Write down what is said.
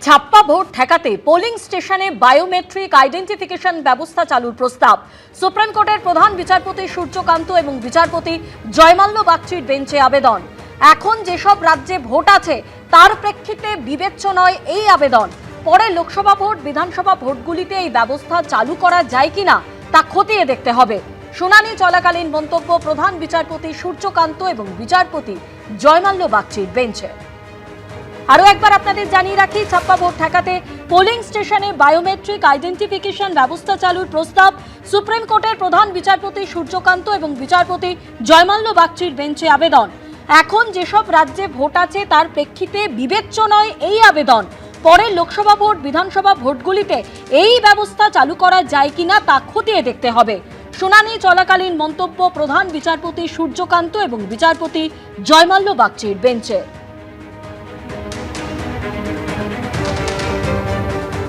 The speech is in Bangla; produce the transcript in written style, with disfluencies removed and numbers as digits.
ছাপ্পা ভোট ঠেকাতে পোলিং স্টেশনে বায়োমেট্রিক আইডেন্টিফিকেশন ব্যবস্থা চালুর প্রস্তাব। সুপ্রিম কোর্টের প্রধান বিচারপতি সূর্যকান্ত এবং বিচারপতি জয়মাল্য বাগচির বেঞ্চে আবেদন। এখন যেসব রাজ্যে ভোট আছে তার প্রেক্ষিতে বিবেচ্য নয় এই আবেদন। পরে লোকসভা ভোট, বিধানসভা ভোটগুলিতে এই ব্যবস্থা চালু করা যায় কিনা তা খতিয়ে দেখতে হবে। শুনানি চলাকালীন মন্তব্য প্রধান বিচারপতি সূর্যকান্ত এবং বিচারপতি জয়মাল্য বাগচির বেঞ্চে। আরো একবার আপনাদের জানিয়ে রাখি, ছাপ্পা ভোট ঠেকাতে পোলিং স্টেশনে বায়োমেট্রিক আইডেন্টিফিকেশন ব্যবস্থা চালুর প্রস্তাব। সুপ্রিম কোর্টের প্রধান বিচারপতি সূর্যকান্ত এবং বিচারপতি জয়মাল্য বাগচির বেঞ্চে আবেদন। এখন যেসব রাজ্যে ভোট আছে তার প্রেক্ষিতে বিবেচ্য নয় এই আবেদন। পরে লোকসভা ভোট, বিধানসভা ভোটগুলিতে এই ব্যবস্থা চালু করা যায় কিনা তা খতিয়ে দেখতে হবে। শুনানি চলাকালীন মন্তব্য প্রধান বিচারপতি সূর্যকান্ত এবং বিচারপতি জয়মাল্য বাগচির বেঞ্চে।